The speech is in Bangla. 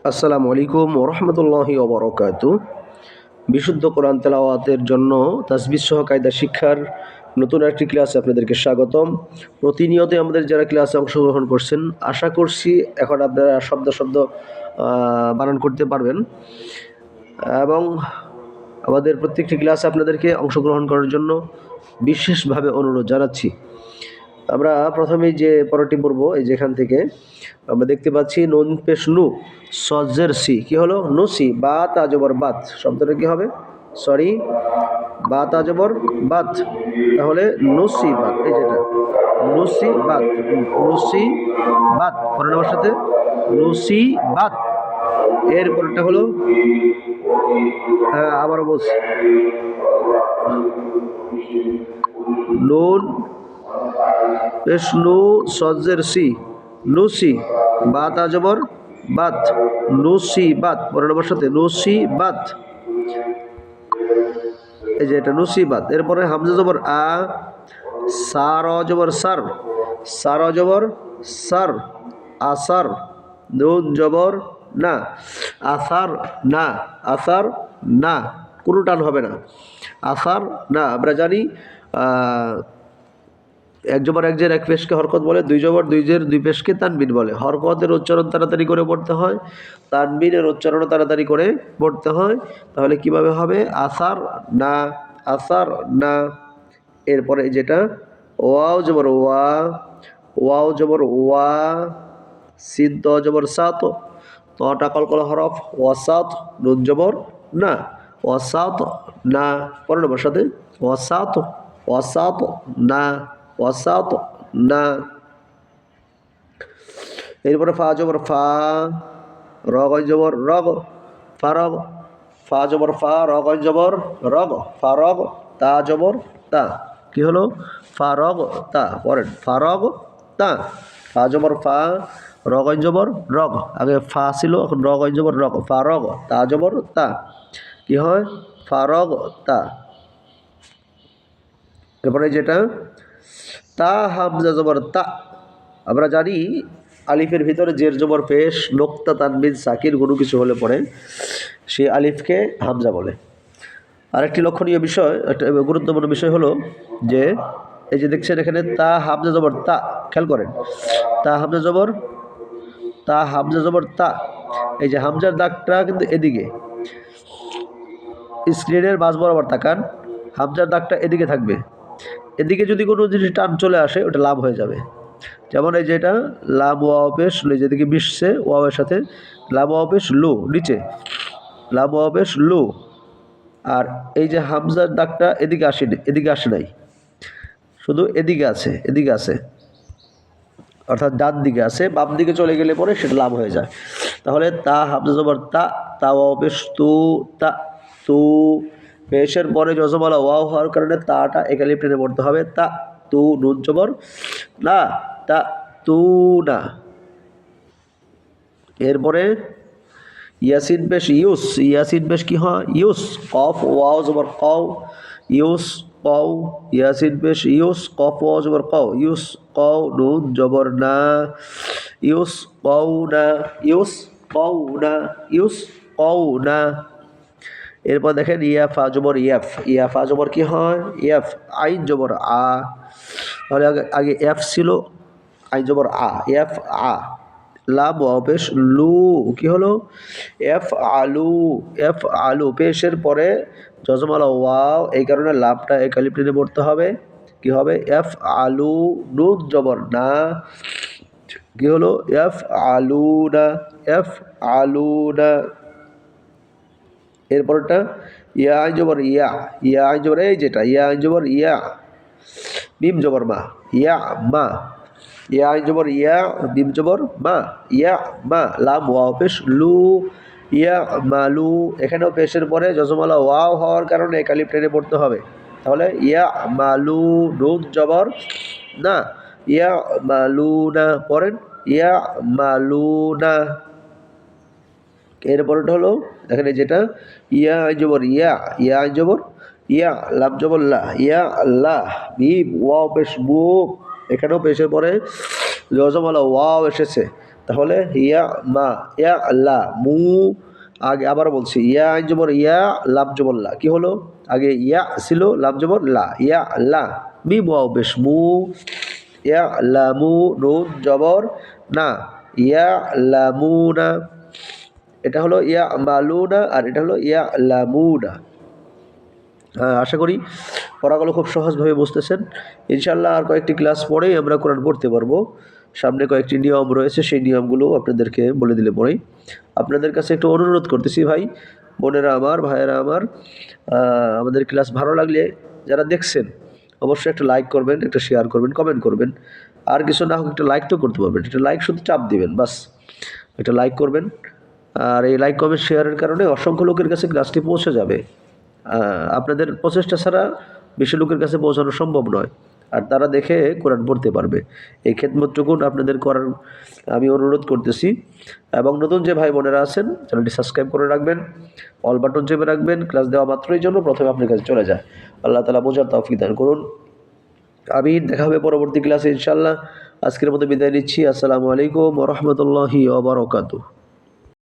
আসসালামু আলাইকুম ওয়া রাহমাতুল্লাহি ওয়া বারাকাতুহু। বিশুদ্ধ কোরআন তেলাওয়াতের জন্য তাসবিহ সহ কায়দা শিক্ষার নতুন একটি ক্লাসে আপনাদেরকে স্বাগতম। প্রতিনিয়তই আমাদের যারা ক্লাসে অংশগ্রহণ করছেন, আশা করছি এখন আপনারা শব্দ শব্দ বানান করতে পারবেন এবং আমাদের প্রত্যেকটি ক্লাসে আপনাদেরকে অংশগ্রহণ করার জন্য বিশেষভাবে অনুরোধ জানাচ্ছি। আমরা প্রথমেই যে পড়াটি পড়ব, এই যেখান থেকে আমরা দেখতে পাচ্ছি নুন পেশ নু সজের সি, কি হলো? নুসি। বা তাজবর বাত, শব্দটা কি হবে? সরি, বা তাজবর বাত, তাহলে নুসি বাত। এই যেটা নুসি বাত, নুসি বাত, পরের আমার সাথে নুসি বাত। এরপরটা হলো, আবারও বলছি, নুন পেশ নু সজের সি, নুসি। বা তাজবর বাত, নুসি বাত, পরের আমার সাথে নুসি বাত। এই যে এটা নুসিবাত। এরপরে হামজা জবর আ, সার জবর সার, সার জবর সার, আসার। নুন জবর না, আসার না, আসার না, কোনো টান হবে না, আসার না। আমরা জানি এক জবর এক জের এক পেশকে হরকত বলে, দুই জবর দুই জের দুই পেশকে তানবিন বলে। হরকতের উচ্চারণ তাড়াতাড়ি করে পড়তে হয়, তানবিনের উচ্চারণও তাড়াতাড়ি করে পড়তে হয়। তাহলে কিভাবে হবে? আসার না, আসার না। এরপরে যেটা ওয়াও জবর ওয়া, ওয়াও জবর ওয়া, সিদ্ধ জবর সাত, তটা কলকলা হরফ, ওয়াসাত। নুন জবর না, ওয়াসাত না, পরের নম্বর সাথে ওয়াসাত, ওয়াসাত না, ওয়াসাত না। এরপরে ফা জবর ফা, রগ জবর রগ, ফারগ। ফা জবর ফা, রগ জবর রগ, ফারগ। তা জবর তা, কি হলো? ফারগ তা। পরেন ফারগ তা। ফা জবর ফা, রগ জবর রগ, আগে ফা ছিল, এখন রগ জবর রগ, ফারগ। তা জবর তা, কি হয়? ফারগ তা। এরপরে যেটা তা হামজা জবর তা, আমরা জানি আলিফের ভিতরে জের জবর পেশ, নোক্তা, তানবিন, সাকির কোনো কিছু হলে পরে সেই আলিফকে হামজা বলে। আরেকটি লক্ষণীয় বিষয়, একটা গুরুত্বপূর্ণ বিষয় হলো যে এই যে দেখছেন এখানে তা হামজা জবর তা, খেয়াল করেন, তা হামজা জবর, তা হামজা জবর তা। এই যে হামজার দাগটা কিন্তু এদিকে, স্ক্রিনের মাঝ বরাবর তাকান, হামজার দাগটা এদিকে থাকবে। এদিকে যদি কোনো জিনিস টান চলে আসে, ওটা লাভ হয়ে যাবে। যেমন এই যে এটা লাম ওয়াও পেশ, যেদিকে মিশছে ওয়াওয়ের সাথে, লাম ওয়াও পেশ লু, নিচে লাম ওয়াও পেশ লু। আর এই যে হামজার দাগটা এদিকে আসেনি, এদিকে আসে নাই, শুধু এদিকে আছে, এদিকে আছে, অর্থাৎ ডান দিকে আছে। বাম দিকে চলে গেলে পরে সেটা লাভ হয়ে যায়। তাহলে তা হামজা জবর তা, তা ওয়াও পেশ তু, তা তু। পেশের পরে যজমালা ওয়াও হওয়ার কারণে তাটা একালিপ টেনে পড়তে হবে, তা তু। নুন জবর না, তা তু না। এরপরে ইয়াসিন পেশ ইউস, ইয়াসিন পেশ কি হয়? ইউস। কফ ওয়াও জবর কও, ইউস কও। ইয়াসিন পেশ ইউস, কফ ওয়াও জবর কও, ইউস কও। নুন জবর না, ইউস কও না, ইউস কও না, ইউস কও না। এরপর দেখেন ইয়া ফা জবর ইয়াফ, ইয়া ফা জবর কি হয়? ইয়াফ। আইন জবর আ, তাহলে আগে এফ ছিল, আইন জবর আ, এফ আ। লাম ওয়াও পেশ লু, কি হলো? এফ আলু, এফ আলু। পেশের পরে যজমালা ওয়াও, এই কারণে লামটা একালিপ টেনে পড়তে হবে, কি হবে? এফ আলু। নুন জবর না, কি হলো? এফ আলু না, এফ আলু না। এরপরটা ইয়া আইন জবর ইয়া, ইয়া আইন জবর, এই যেটা ইয়া আইন জবর ইয়া, মিম জবর মা, ইয়া মা। ইয়া আইন জবর ইয়া, মিম জবর মা, ইয়া মা। লাম ওয়াও পেশ লু, ইয়া মালু। এখানেও পেশের পরে যজমালা ওয়াও হওয়ার কারণে একালিপ টেনে পড়তে হবে। তাহলে ইয়া মালু। নুন জবর না, ইয়া মালু না। পরেন ইয়া মালু না। এরপরটা হলো এখানে যেটা ইয়া আইন জবর ইয়া, ইয়া আইন জবর ইয়া, লাম জবর লা, ইয়া আল্লাহ। মিম ওয়াও পেশ মু, এখানেও পেশের পরে যজমালা ওয়াও এসেছে, তাহলে ইয়া মা ইয়া লা মু, আগে আবার বলছি ইয়া আইন জবর ইয়া, লাম জবর লা। কি হলো? আগে ইয়া ছিল, লাম জবর লা, ইয়া লা। মিম ওয়াও পেশ মু, ইয়া লামু, নুন জবর না, ইয়া লামুনা। এটা হলো ইয়া মালুনা, আর এটা হলো ইয়া লামুনা। আশা করি পড়াগুলো খুব সহজভাবে বুঝতেছেন। ইনশাআল্লাহ আর কয়েকটি ক্লাস পরেই আমরা কোরআন পড়তে পারবো। সামনে কয়েকটি নিয়ম রয়েছে, সেই নিয়মগুলো আপনাদেরকে বলে দিলে পরেই। আপনাদের কাছে একটু অনুরোধ করতেছি ভাই, বোনেরা আমার, ভাইয়েরা আমার, আমাদের ক্লাস ভালো লাগলে যারা দেখছেন অবশ্যই একটা লাইক করবেন, একটা শেয়ার করবেন, কমেন্ট করবেন। আর কিছু না হোক একটা লাইক তো করতে পারবেন, একটা লাইক শুধু চাপ দিবেন বাস, একটা লাইক করবেন। আর এই লাইক কমেন্ট শেয়ারের কারণে অসংখ্য লোকের কাছে ক্লাসটি পৌঁছে যাবে। আপনাদের প্রচেষ্টা ছাড়া বেশি লোকের কাছে পৌঁছানো সম্ভব নয়, আর তারা দেখে কোরআন পড়তে পারবে। এই খেদমতটুকু আপনাদের করার আমি অনুরোধ করতেছি। এবং নতুন যে ভাই বোনেরা আছেন চ্যানেলটি সাবস্ক্রাইব করে রাখবেন, অল বাটন চেপে রাখবেন, ক্লাস দেওয়া মাত্রই জন্য প্রথমে আপনার কাছে চলে যায়। আল্লাহ তাআলা বোঝার তৌফিক দান করুন। আমিন। দেখা হবে পরবর্তী ক্লাসে ইনশাআল্লাহ। আজকের মতো বিদায় নিচ্ছি। আসসালামু আলাইকুম ওয়া রাহমাতুল্লাহি ওয়া বারাকাতুহু।